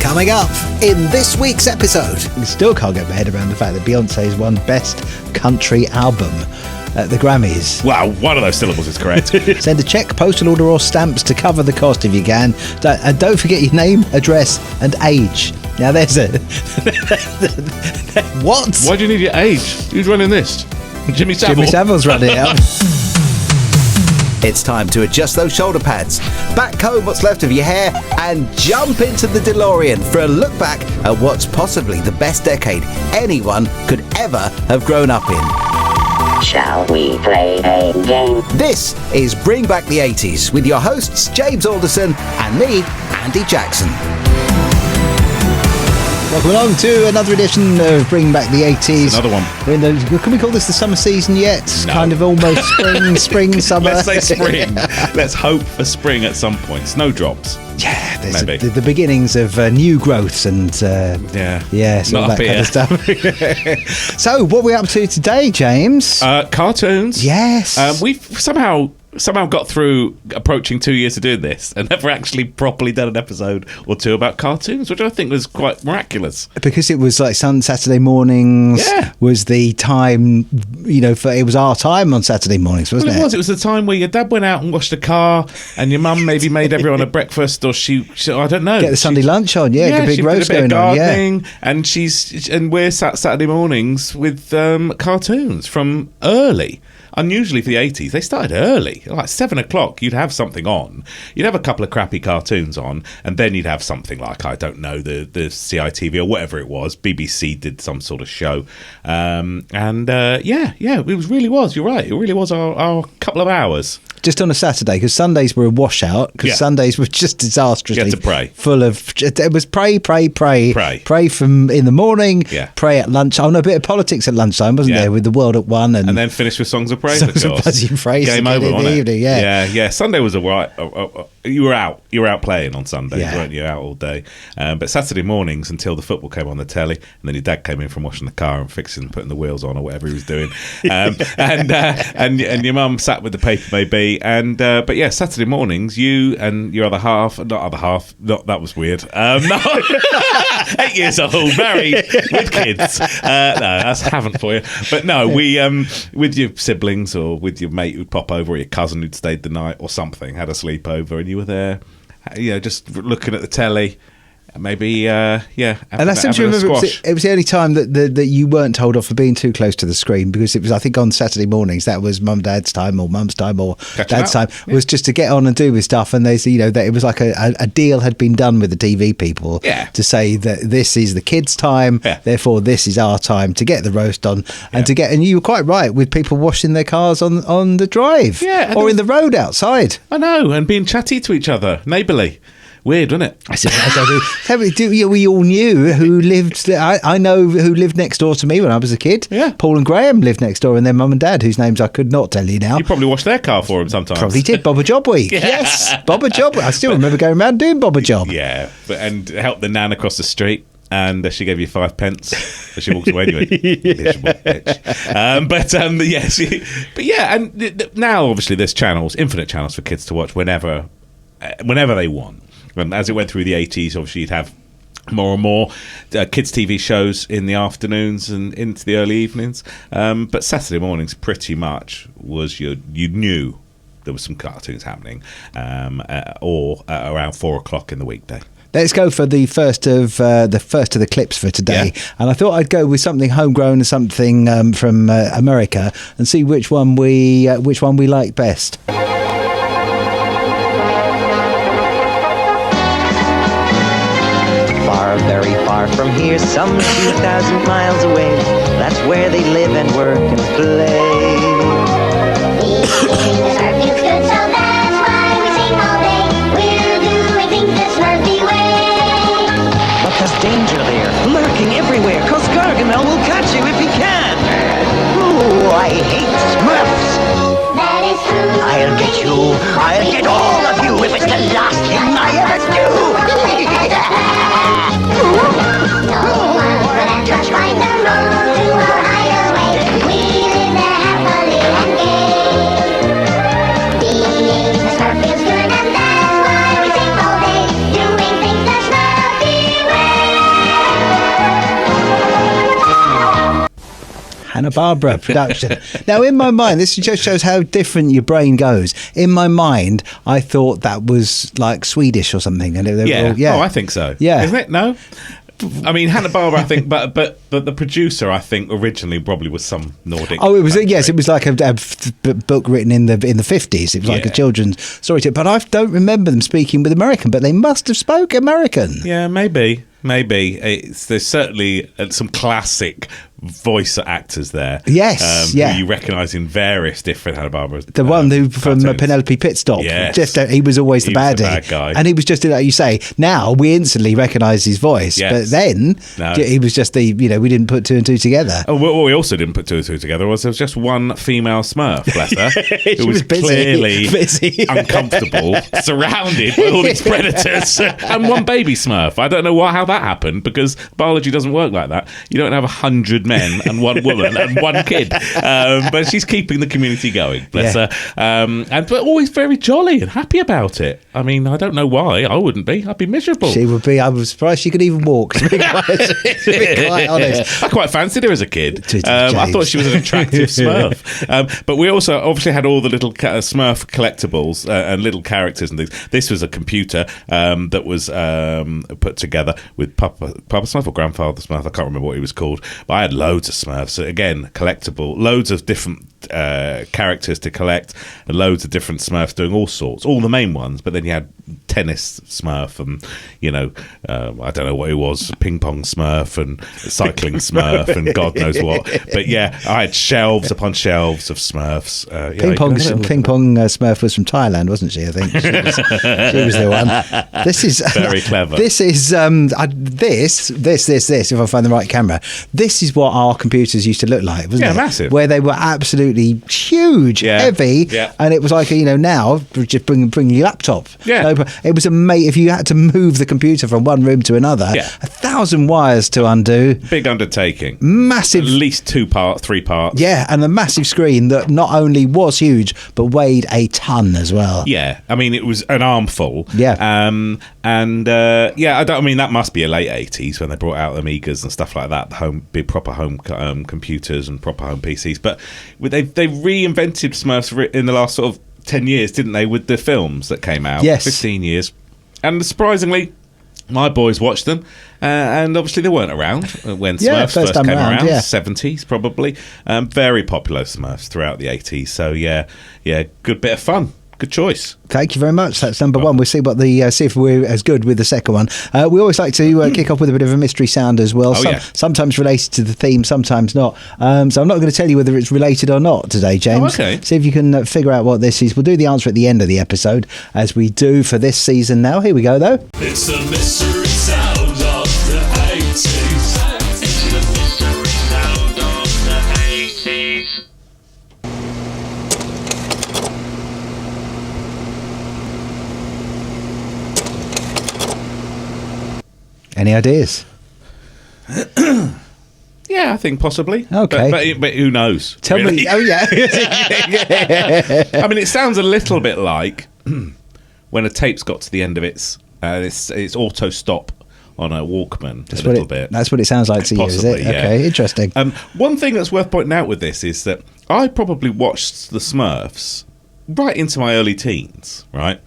Coming up in this week's episode. I still can't get my head around the fact that Beyoncé's won Best Country Album at the Grammys. Wow, one of those syllables is correct. Send a cheque, postal order or stamps to cover the cost if you can. And don't forget your name, address and age. Now there's a... What? Why do you need your age? Who's running this? Jimmy Savile. Jimmy Savile's running it out. It's time to adjust those shoulder pads, backcomb what's left of your hair, and jump into the DeLorean for a look back at what's possibly the best decade anyone could ever have grown up in. Shall we play a game? This is Bring Back the 80s with your hosts James Alderson and me, Andy Jackson. Welcome along to another edition of Bring Back the 80s. Another one. We're in can we call this the summer season yet? No. Kind of almost spring, summer. Let's say spring. Let's hope for spring at some point. Snowdrops. Yeah, there's Maybe. the beginnings of new growths and so all Not that kind of stuff. So, what are we up to today, James? Cartoons. Yes. We've somehow got through approaching 2 years of doing this and never actually properly done an episode or two about cartoons, which I think was quite miraculous. Because it was like Saturday mornings was the time, it was our time on Saturday mornings, wasn't it? It was the time where your dad went out and washed the car and your mum maybe made everyone a breakfast, or she I don't know. Get the Sunday lunch on, good big she roast did a bit going of on, gardening, and we're sat Saturday mornings with cartoons from early. Unusually for the 80s, they started early. Like 7 o'clock, you'd have something on. You'd have a couple of crappy cartoons on, and then you'd have something like, I don't know, the CITV or whatever it was. BBC did some sort of show. It really was. You're right. It really was our couple of hours. Just on a Saturday, because Sundays were a washout, because Sundays were just disastrously You had to pray. Full of... It was pray. Pray. Pray from in the morning, pray at lunch. Oh, no, a bit of politics at lunchtime, wasn't there, with the World at 1. And then finish with Songs of Praise, Songs of Praise Game over, in the evening, Yeah. Sunday was you were out playing on Sundays, weren't you? Out all day. But Saturday mornings until the football came on the telly, and then your dad came in from washing the car and putting the wheels on or whatever he was doing, and your mum sat with the paper maybe, but Saturday mornings you and your that was weird. No, 8 years old, married with kids. No, that's haven't for you. But no, we with your siblings or with your mate who'd pop over, or your cousin who'd stayed the night or something, had a sleepover, and you were there, just looking at the telly. Maybe, and I seem to remember it was the only time that you weren't told off for being too close to the screen, because it was, I think, on Saturday mornings that was dad's time or mum's time or dad's time was just to get on and do with stuff, and they that it was like a deal had been done with the TV people to say that this is the kids' time, therefore this is our time to get the roast on and you were quite right with people washing their cars on the drive or in the road outside. I know, and being chatty to each other, neighbourly. Weird, wasn't it? We all knew who lived. I know who lived next door to me when I was a kid. Yeah. Paul and Graham lived next door, and their mum and dad, whose names I could not tell you now. You probably washed their car for them sometimes. Probably did. Bob a Job Week. Yes, Bob a Job Week. I still remember going around doing Bob a Job. Yeah, and helped the nan across the street. And she gave you 5 pence. So she walked away and you went, miserable bitch. And now obviously there's infinite channels for kids to watch whenever they want. And as it went through the 80s, obviously you'd have more and more kids' TV shows in the afternoons and into the early evenings. But Saturday mornings pretty much was you knew there was some cartoons happening, or around 4 o'clock in the weekday. Let's go for the first of the clips for today, and I thought I'd go with something homegrown and something from America, and see which one we like best. Very far from here, some 2,000 miles away. That's where they live and work and play. We sing the Smurf is good, so that's why we sing all day. We're doing things the Smurfy way. But there's danger there, lurking everywhere, 'cause Gargamel will catch you if he can. Ooh, I hate Smurfs. That is true. I'll get you. I'll get all of you if it's the last thing I ever do. No one would have to find the road to our hideaway. We live there happily and gay. Being the Smurf is good, and that's why we sing all day, doing things the Smurfy way. Hanna-Barbera production. Now, in my mind, this just shows how different your brain goes. In my mind, I thought that was like Swedish or something. And Oh, I think so. Yeah. Isn't it? No? I mean, Hanna-Barbera, I think, but the producer, I think, originally probably was some Nordic. Oh, it was country. yes, it was like a book written in the 50s. It was like a children's story. But I don't remember them speaking with American. But they must have spoke American. Yeah, maybe. There's certainly some classic voice actors there. Yes, who you recognise in various different Hanna-Barbera. The one who from Penelope Pitstop. Yes. He was always the baddie. The bad guy. And he was just, like you say, now we instantly recognise his voice. Yes. But then he was just we didn't put two and two together. Oh, what we also didn't put two and two together was there was just one female Smurf, bless her, who was clearly uncomfortable, surrounded by all these predators, and one baby Smurf. I don't know how that happened, because biology doesn't work like that. You don't have 100 men and one woman and one kid, but she's keeping the community going, bless her, but always very jolly and happy about it. I mean, I don't know why. I wouldn't be. I'd be miserable. She would be. I was surprised she could even walk, to be quite honest. I quite fancied her as a kid. I thought she was an attractive Smurf. But we also obviously had all the little Smurf collectibles and little characters and things. This was a computer that was put together with Papa Smurf or Grandfather Smurf. I can't remember what he was called. But I had loads of Smurfs. So again, collectible, loads of different characters to collect, and loads of different Smurfs doing all sorts, all the main ones. But then you had tennis Smurf and I don't know what it was, ping pong Smurf and cycling Smurf and God knows what. But yeah, I had shelves upon shelves of Smurfs. Ping pong Smurf was from Thailand, wasn't she? I think she was the one. This is very clever. This is this. If I find the right camera, this is what our computers used to look like, wasn't it? Yeah, massive. Where they were absolutely huge, heavy, and it was like now just bring your laptop. Yeah, it was if you had to move the computer from one room to another, 1,000 wires to undo. Big undertaking. Massive. At least 3 parts. Yeah, and a massive screen that not only was huge but weighed a ton as well. Yeah, I mean it was an armful. Yeah. I mean that must be a late 80s when they brought out Amigas and stuff like that, proper home computers and proper home PCs. But they reinvented Smurfs in the last sort of 10 years, didn't they, with the films that came out? Yes. 15 years. And surprisingly, my boys watched them, and obviously they weren't around when Smurfs first came around, 70s probably. Very popular Smurfs throughout the 80s. So yeah, good bit of fun. Good choice. Thank you very much. That's number one. We'll see what see if we're as good with the second one. We always like to kick off with a bit of a mystery sound as well. Sometimes related to the theme, sometimes not. So I'm not going to tell you whether it's related or not today, James. Oh, okay. See if you can figure out what this is. We'll do the answer at the end of the episode, as we do for this season now. Here we go, though. It's the mystery sound of the 80s. It's the mystery sound of the 80s. Any ideas? Yeah, I think possibly. Okay. But who knows? Tell me. Oh, yeah. I mean, it sounds a little bit like when a tape's got to the end of its auto stop on a Walkman. That's what it sounds like to you, is it? Yeah. Okay, interesting. One thing that's worth pointing out with this is that I probably watched the Smurfs right into my early teens, right?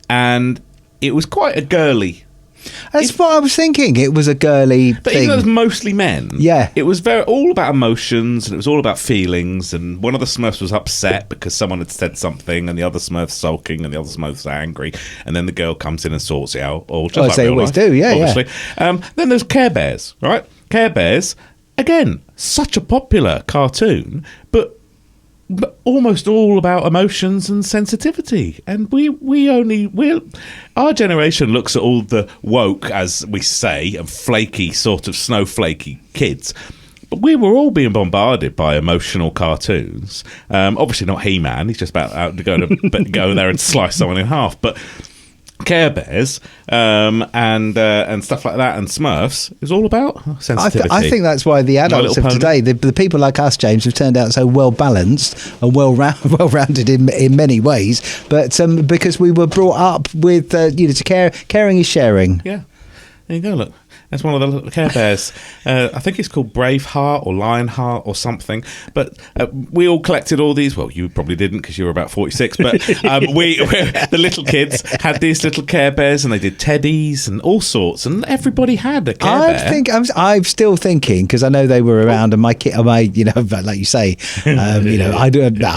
And it was quite a girly. That's what I was thinking. It was a girly But thing. even though it was mostly men, it was all about emotions, and it was all about feelings. And one of the Smurfs was upset because someone had said something, and the other Smurf's sulking, and the other Smurf's angry. And then the girl comes in and sorts it out, or just like they always do, obviously. Then there's Care Bears, right? Care Bears, again, such a popular cartoon, but almost all about emotions and sensitivity, and our generation looks at all the woke, as we say, and flaky sort of snowflakey kids, but we were all being bombarded by emotional cartoons. Obviously not He-Man, he's just about out to go there and slice someone in half, but Care Bears and stuff like that, and Smurfs is all about sensitivity. I think that's why the adults of today, the people like us, James, have turned out so well balanced and well rounded in many ways. But because we were brought up with caring is sharing. Yeah, there you go. Look, That's one of the little Care Bears. I think it's called Braveheart or Lionheart or something. But we all collected all these. Well, you probably didn't because you were about 46. But the little kids had these little Care Bears, and they did teddies and all sorts, and everybody had a Care Bear. I'm still thinking, because I know they were around, and my like you say, I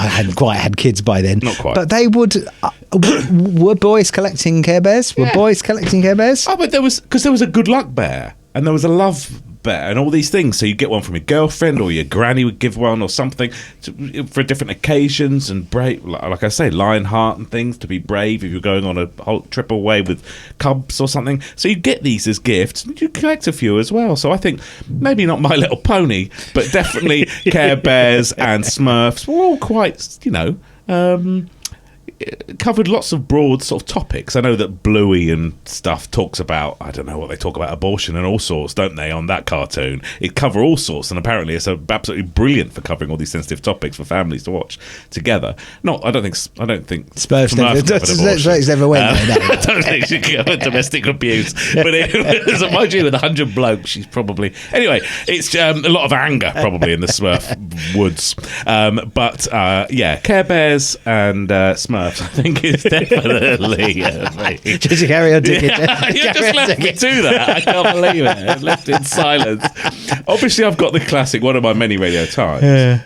hadn't quite had kids by then. Not quite. But they would. Were boys collecting Care Bears? Were boys collecting Care Bears? Oh, but there was a good luck bear, and there was a love bear, and all these things. So you get one from your girlfriend, or your granny would give one, or something for different occasions. And brave, like I say, Lionheart and things to be brave if you're going on a whole trip away with cubs or something. So you get these as gifts, and you collect a few as well. So I think maybe not My Little Pony, but definitely Care Bears and Smurfs were all quite, covered lots of broad sort of topics. I know that Bluey and stuff talks about, I don't know what they talk about, abortion and all sorts, don't they, on that cartoon? It cover all sorts, and apparently it's absolutely brilliant for covering all these sensitive topics for families to watch together. I don't think Smurfs never went there. No. I don't think she covered domestic abuse, but it was, mind you, with 100 blokes, she's probably... Anyway, it's a lot of anger probably in the Smurf woods. Care Bears and Smurfs, I think it's definitely... Just carry on digging. You just left me to that. I can't believe it. I left in silence. Obviously, I've got the classic, one of my many radio times.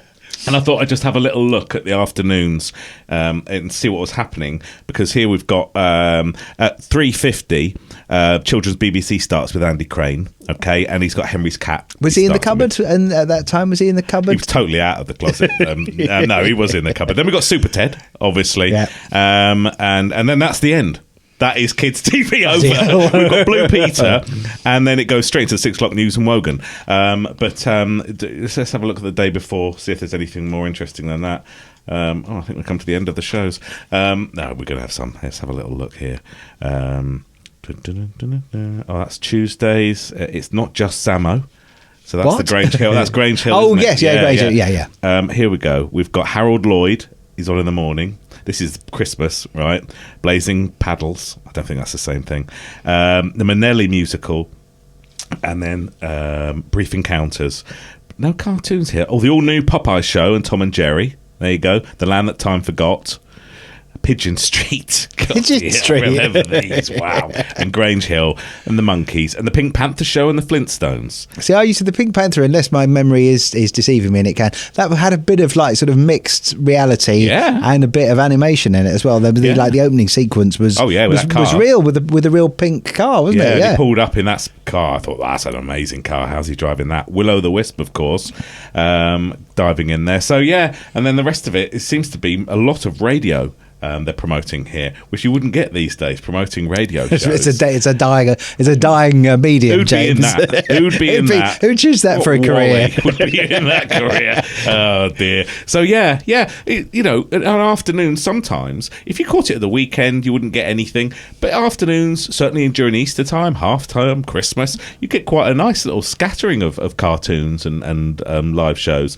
And I thought I'd just have a little look at the afternoons and see what was happening, because here we've got at 3:50, Children's BBC starts with Andy Crane, okay, and he's got Henry's Cat. Was he in the cupboard? And at that time, was he in the cupboard? He was totally out of the closet. No, he was in the cupboard. Then we've got Super Ted, obviously, and then that's the end. That is kids' TV over. We've got Blue Peter, and then it goes straight to the 6 o'clock news and Wogan. Let's have a look at the day before, see if there's anything more interesting than that. I think we've come to the end of the shows. No, we're going to have some. Let's have a little look here. That's Tuesdays. It's not just Samo. So that's the Grange Hill. That's Grange Hill. Oh, yes, Grange Hill. Yeah. Here we go. We've got Harold Lloyd. He's on in the morning. This is Christmas, right? Blazing Paddles. I don't think that's the same thing. The Manelli musical. And then Brief Encounters. No cartoons here. Oh, the all-new Popeye show and Tom and Jerry. There you go. The Land That Time Forgot. Pigeon Street. Pigeon Street. I remember these. Wow. And Grange Hill and the Monkeys and the Pink Panther show and the Flintstones. See, I used to the Pink Panther, unless my memory is deceiving me, and it can. That had a bit of sort of mixed reality and a bit of animation in it as well. The opening sequence was was real with a real pink car, wasn't it? Yeah. He pulled up in that car. I thought, that's an amazing car. How's he driving that? Willow the Wisp, of course, diving in there. So and then the rest of it seems to be a lot of radio. They're promoting here, which you wouldn't get these days. Promoting radio shows. It's a dying medium. Who'd James. be in that? Who'd be in that? Who'd choose that for a career? Would be in that career. Oh dear. So on afternoons sometimes, if you caught it at the weekend, you wouldn't get anything. But afternoons, certainly during Easter time, half term, Christmas, you get quite a nice little scattering of cartoons and live shows.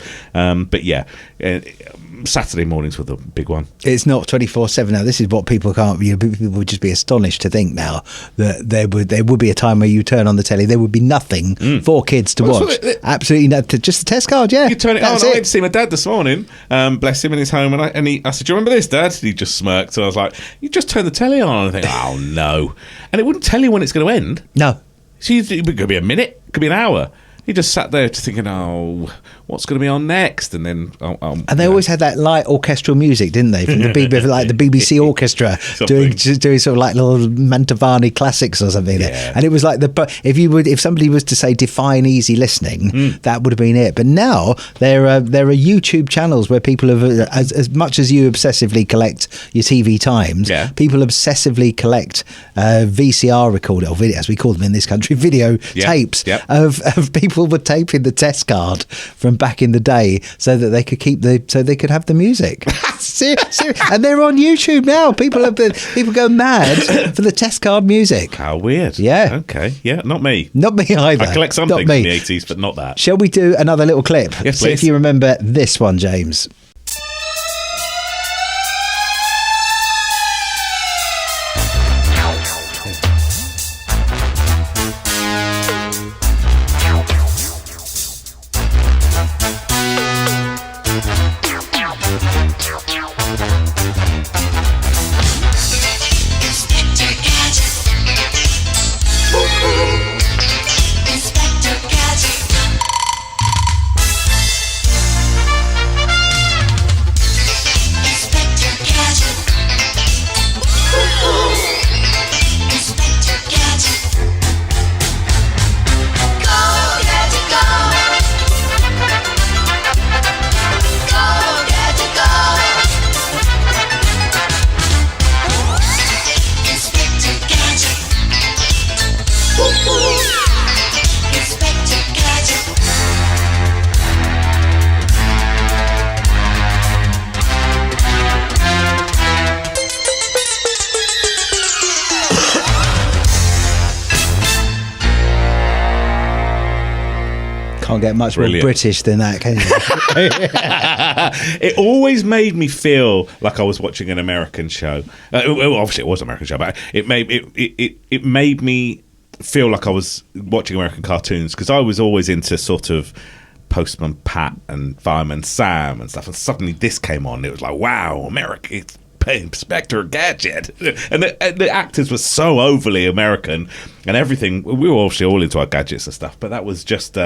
Saturday mornings were the big one. It's not 24/7 now. This is what people can't. People would just be astonished to think now that there would be a time where you turn on the telly, there would be nothing for kids to watch. Absolutely nothing. Just the test card. Yeah, you turn it on. I went to see my dad this morning. Bless him in his home, and I said, "Do you remember this, Dad?" And he just smirked. So I was like, "You just turn the telly on," and I think, "Oh no!" And it wouldn't tell you when it's going to end. No, it could be a minute, it could be an hour. He just sat there just thinking, what's going to be on next? And then, and they always had that light orchestral music, didn't they? From the BBC orchestra doing sort of like little Mantovani classics or something. There. And it was like if somebody was to say define easy listening, that would have been it. But now there are YouTube channels where people have, as much as you obsessively collect your TV times, people obsessively collect VCR recorder, or video, as we call them in this country, video tapes of people were taping the test card from back in the day so that they could have the music. And they're on YouTube now. People go mad for the test card music. How weird. Yeah. Okay. Yeah, not me. Not me either. I collect some things from the 80s, but not that. Shall we do another little clip? Yes, See if you remember this one, James. Can't get much Brilliant. more British than that, can you? It always made me feel like I was watching an American show. Well, obviously, it was an American show, but it made me feel like I was watching American cartoons, because I was always into sort of Postman Pat and Fireman Sam and stuff, and suddenly this came on. It was like, wow, America, it's Inspector Gadget, and the actors were so overly American and everything. We were obviously all into our gadgets and stuff, but that was just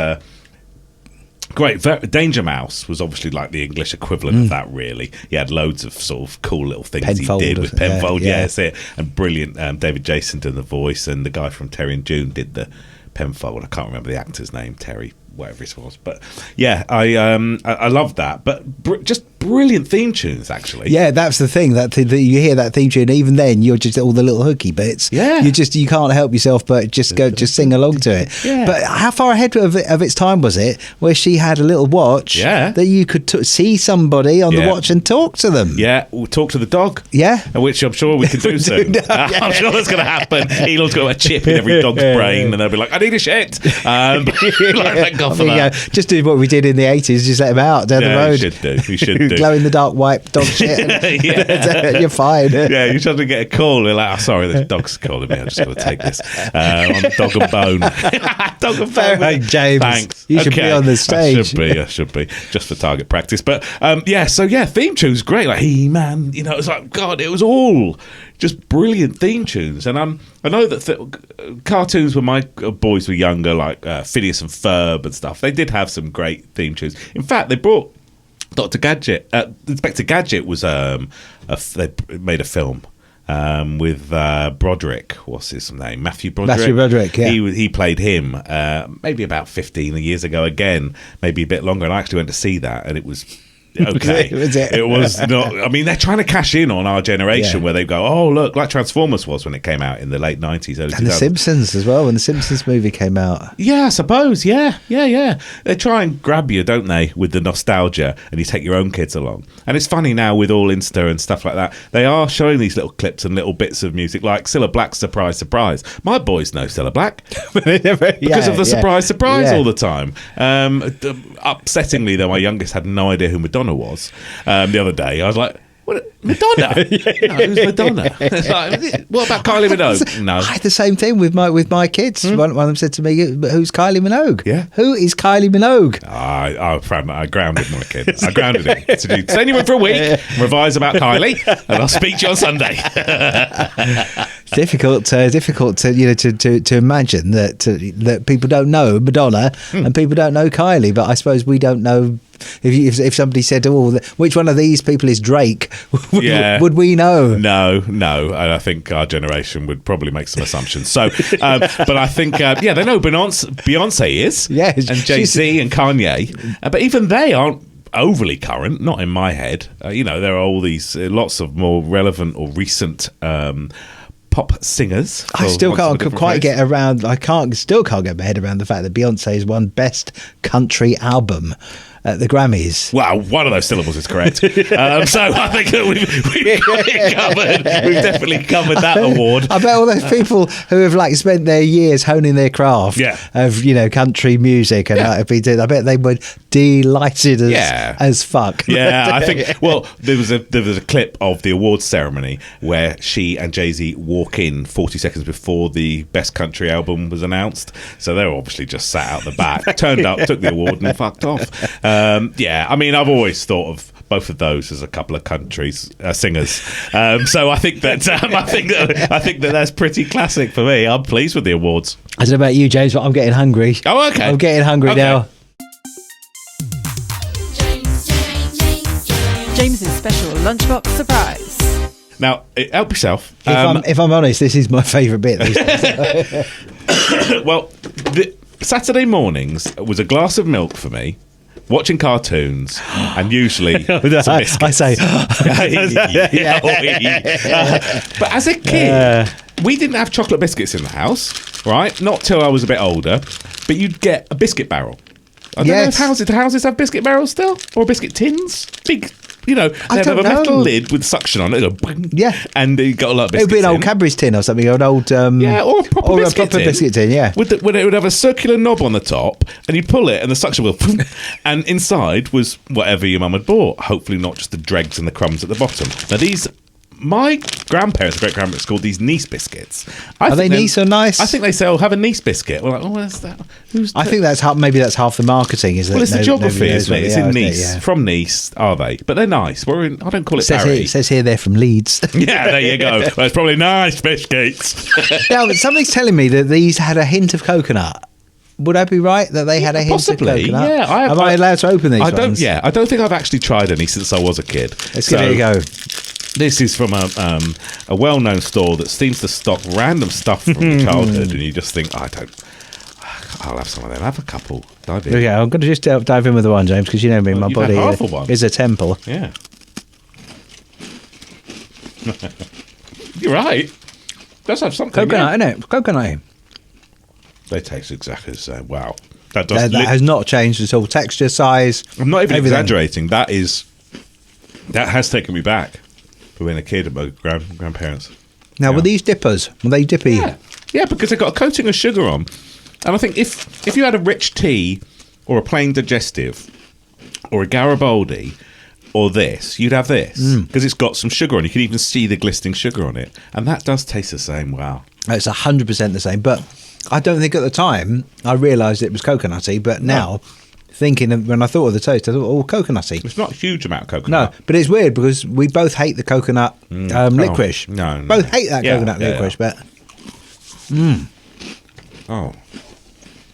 great. Danger Mouse was obviously like the English equivalent of that, really. He had loads of sort of cool little things Penfold, he did with Penfold, yeah. that's it, and brilliant. David Jason did the voice, and the guy from Terry and June did the Penfold. I can't remember the actor's name, Terry whatever it was, but yeah, I loved that. But just brilliant theme tunes, actually. Yeah, that's the thing. That you hear that theme tune, even then you're just all the little hooky bits. Yeah, you can't help yourself but just sing along to it. Yeah. But how far ahead of its time was it, where she had a little watch? Yeah. That you could see somebody on the watch and talk to them. Yeah, we'll talk to the dog. Yeah, which I'm sure we can do soon. I'm sure that's going to happen. Elon's got a chip in every dog's brain, and they'll be like, "I need a shit." Thank God for that. Just do what we did in the 80s. Just let them out down the road. We should do. Glow in the dark wipe dog shit. You're fine. Yeah, you suddenly get a call. You're like, "Oh, sorry, the dog's calling me. I'm just going to take this." I'm Dog and Bone. Dog and Bone. Hey, James, thanks. you should be on the stage. I should be just for target practice. But theme tunes great. Like He-Man. It was like, God, it was all just brilliant theme tunes. And I know that cartoons when my boys were younger, like Phineas and Ferb and stuff, they did have some great theme tunes. In fact, they brought Dr. Gadget. Inspector Gadget was they made a film with Broderick. What's his name? Matthew Broderick. Matthew Broderick, yeah. He played him maybe about 15 years ago again, maybe a bit longer, and I actually went to see that, and it was okay. It was not. I mean, they're trying to cash in on our generation, where they go, "Oh, look, like Transformers was when it came out in the late 90s, early 2000s." And The Simpsons as well, when the Simpsons movie came out. Yeah, I suppose. Yeah. They try and grab you, don't they, with the nostalgia, and you take your own kids along. And it's funny now with all Insta and stuff like that, they are showing these little clips and little bits of music, like Cilla Black's Surprise, Surprise. My boys know Cilla Black because of the surprise all the time. Upsettingly, though, my youngest had no idea who Madonna was. The other day, I was like, "What, Madonna? No, who's Madonna?" It's like, what about Kylie Minogue? No, I had the same thing with my kids. One of them said to me, "Who's Kylie Minogue?" Yeah, who is Kylie Minogue? I grounded my kid. I grounded him. Stay anywhere for a week, revise about Kylie, and I'll speak to you on Sunday. Difficult to imagine that people don't know Madonna and people don't know Kylie, but I suppose we don't know. If somebody said, "Oh, which one of these people is Drake?" would we know? No. And I think our generation would probably make some assumptions. So, but I think, they know Beyonce is, yes, and Jay-Z and Kanye, but even they aren't overly current. Not in my head. There are all these lots of more relevant or recent pop singers. I still can't quite get around. Still can't get my head around the fact that Beyonce has won Best Country Album at the Grammys. Wow, one of those syllables is correct. So I think that we've got it covered. We've definitely covered that award. I bet all those people who have spent their years honing their craft of country music, and I bet they were delighted as fuck. Yeah, I think. Well, there was a clip of the awards ceremony where she and Jay-Z walk in 40 seconds before the Best Country Album was announced. So they were obviously just sat out the back, turned up, took the award, and fucked off. I mean, I've always thought of both of those as a couple of countries singers. So I think that I think that that's pretty classic for me. I'm pleased with the awards. I don't know about you, James, but I'm getting hungry. Oh, okay. I'm getting hungry now. James's special lunchbox surprise. Now, help yourself. If I'm honest, this is my favourite bit. Well, Saturday mornings was a glass of milk for me, watching cartoons, and usually some biscuits. I say, but as a kid, we didn't have chocolate biscuits in the house, right? Not till I was a bit older. But you'd get a biscuit barrel. I don't know if houses have biscuit barrels still, or biscuit tins, big you know, they'd have a metal lid with suction on it. Go, yeah. And you got a lot of It biscuits would be an old in. Cadbury's tin or something, or an old... or a proper biscuit tin. biscuit tin, yeah. When it would have a circular knob on the top, and you pull it, and the suction will... and inside was whatever your mum had bought. Hopefully not just the dregs and the crumbs at the bottom. Now, these... My grandparents, great-grandparents, called these Nice biscuits. Are they Nice or nice? I think they say, have a Nice biscuit. We're like, where's that? I think that's maybe that's half the marketing, is it? Well, it's the geography, isn't it? It's in Nice. Yeah. From Nice, are they? But they're nice. I don't call it It says here they're from Leeds. Yeah, there you go. Well, it's probably nice biscuits. Now, something's telling me that these had a hint of coconut. Would I be right that they had a hint of coconut? Yeah. Am I allowed to open these ones? Yeah, I don't think I've actually tried any since I was a kid. Let's give it a go. This is from a well-known store that seems to stock random stuff from childhood, and you just think, I'll have some of them. Have a couple. Dive in. Yeah, I'm going to just dive in with the one, James, because you know me, my you've body had half of one. is a temple. Yeah. You're right. Does have something. Coconut, innit? Coconut. They taste exactly the same. Wow. That has not changed at all. Texture, size. I'm not even everything. exaggerating. That has taken me back for being a kid at my grandparents. Now, were these dippers? Were they dippy? Yeah, because they've got a coating of sugar on. And I think if you had a rich tea or a plain digestive or a Garibaldi or this, you'd have this because it's got some sugar on it. You can even see the glistening sugar on it. And that does taste the same. Wow. It's 100% the same. But I don't think at the time I realised it was coconutty. But now, thinking when I thought of the taste, I thought, coconutty. It's not a huge amount of coconut. No, but it's weird because we both hate the coconut licorice. No. Both hate that coconut licorice, but... Oh.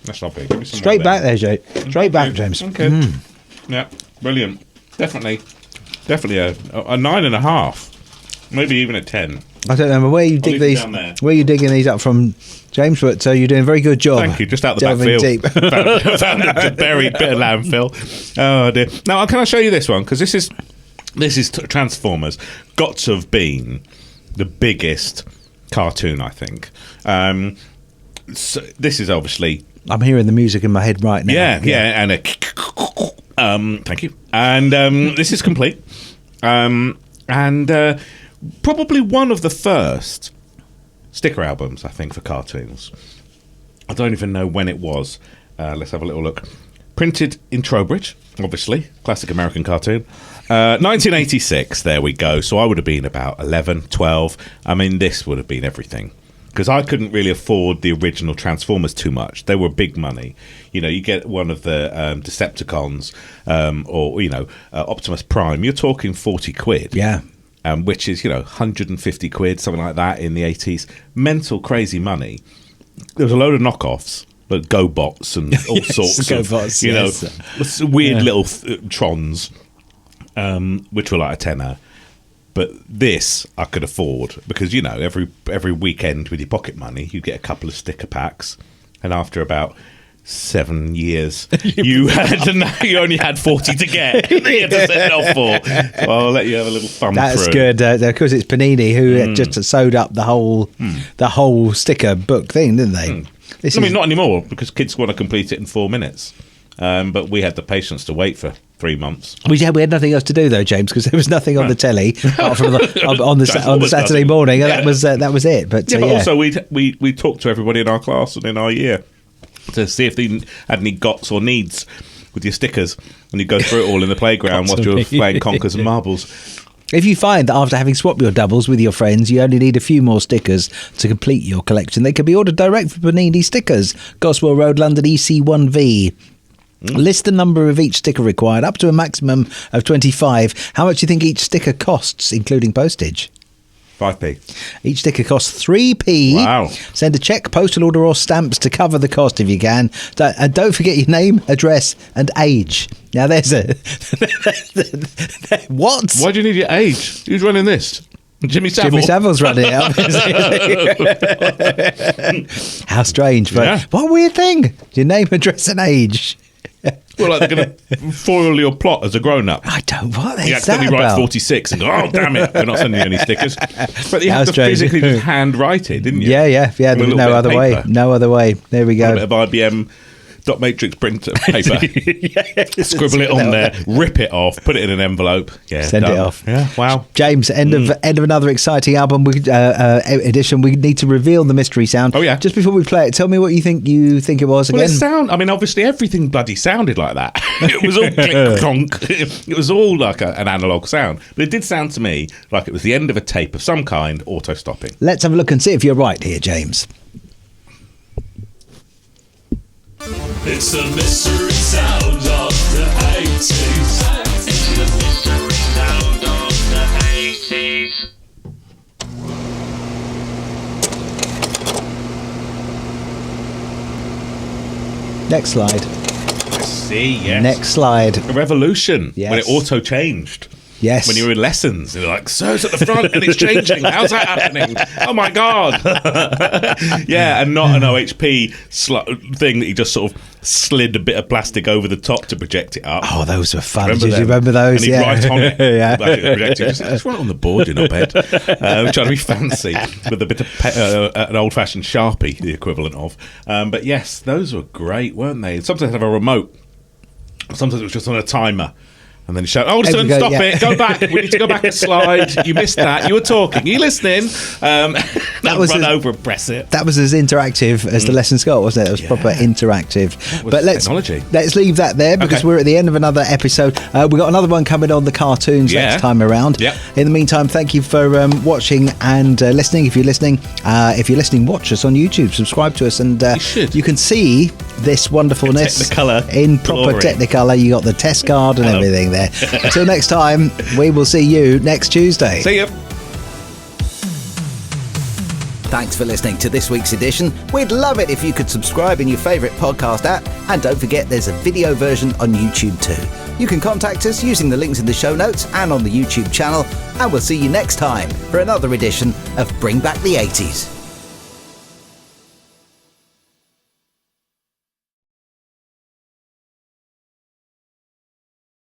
That's lovely. Give me some Straight more back there, Jay. Straight back, James. Okay. Yeah, brilliant. Definitely a 9.5. Maybe even a 10. I don't know where you dig leave it these. down there. Where you digging these up from, James? But you're doing a very good job. Thank you. Just out the back delving field. deep. Found a buried bit of landfill. Oh dear. Now, can I show you this one? Because this is Transformers. Got to have been the biggest cartoon, I think. So this is obviously. I'm hearing the music in my head right now. Yeah, and a. Thank you. And this is complete. And probably one of the first sticker albums, I think, for cartoons. I don't even know when it was. Let's have a little look. Printed in Trowbridge, obviously. Classic American cartoon. 1986, there we go. So I would have been about 11, 12. I mean, this would have been everything. Because I couldn't really afford the original Transformers too much. They were big money. You know, you get one of the Decepticons or, Optimus Prime. You're talking 40 quid. Yeah. Which is, 150 quid, something like that in the 80s. Mental, crazy money. There was a load of knockoffs, like GoBots and all sorts of, weird little Trons, which were like a tenner. But this I could afford because, every weekend with your pocket money, you get a couple of sticker packs. And after about 7 years, you only had 40 to get. You had to send off for. So I'll let you have a little thumb That's through. good. Of course, it's Panini who just sewed up the whole sticker book thing, didn't they? Not anymore because kids want to complete it in 4 minutes. But we had the patience to wait for 3 months. We had nothing else to do though, James, because there was nothing on the telly apart from on the Saturday morning, and that was it. But also we talked to everybody in our class and in our year to see if they had any gots or needs with your stickers, and you go through it all in the playground whilst you're playing conkers and marbles. If you find that after having swapped your doubles with your friends, you only need a few more stickers to complete your collection, they can be ordered direct from Panini Stickers, Goswell Road, London, EC1V. List the number of each sticker required, up to a maximum of 25. How much do you think each sticker costs, including postage? 5p. Each sticker costs 3p. Wow. Send a cheque, postal order or stamps to cover the cost if you can. And don't forget your name, address and age. Now there's a... What? Why do you need your age? Who's running this? Jimmy Savile's running it up. How strange. But what weird thing. Your name, address and age. Well, like they're going to foil your plot as a grown-up. I don't. What is that about? You accidentally write 46 and go, oh, damn it, we're not sending you any stickers. But you have to physically just handwrite it, didn't you? Yeah. There was no other way. No other way. There we go. A bit of IBM dot matrix printer paper, scribble it on there, rip it off, put it in an envelope, send done. it off. Yeah, wow. James, end of another exciting album edition. We need to reveal the mystery sound. Oh, yeah. Just before we play it, tell me what you think it was Well, again. I mean, obviously everything bloody sounded like that. It was all click clonk. It was all like an analog sound, but it did sound to me like it was the end of a tape of some kind, auto stopping. Let's have a look and see if you're right here, James. It's the mystery sound of the 80s. It's the mystery sound of the 80s. Next slide. See, yes. Next slide. A revolution Yes. when it auto changed. Yes. When you were in lessons, you're like, "Sir's at the front and it's changing. How's that happening? Oh my god!" Yeah, and not an OHP thing that you just sort of slid a bit of plastic over the top to project it up. Oh, those were fun. Remember Did you them? remember those? And he'd Yeah. write on it. Yeah. Like it was projected. Just right on the board, you know, bed. Trying to be fancy with a bit of an old-fashioned Sharpie, the equivalent of. But yes, those were great, weren't they? Sometimes they'd have a remote. Sometimes it was just on a timer. And then you shout, "Oh, stop it. Go back. We need to go back a slide. You missed that. You were talking. Are you listening?" That was run a- over and press it. That was as interactive as the lessons got, wasn't it? It was proper interactive. was But technology. let's leave that there because Okay. we're at the end of another episode. We've got another one coming on the cartoons Yeah. next time around. Yep. In the meantime, thank you for watching and listening. If you're listening, watch us on YouTube. Subscribe to us, and should. you can see this wonderfulness Technicolor in proper glory. Technicolor. You got the test card and everything there. Until next time, we will see you next Tuesday. See ya. Thanks for listening to this week's edition. We'd love it if you could subscribe in your favourite podcast app. And don't forget, there's a video version on YouTube too. You can contact us using the links in the show notes and on the YouTube channel. And we'll see you next time for another edition of Bring Back the 80s.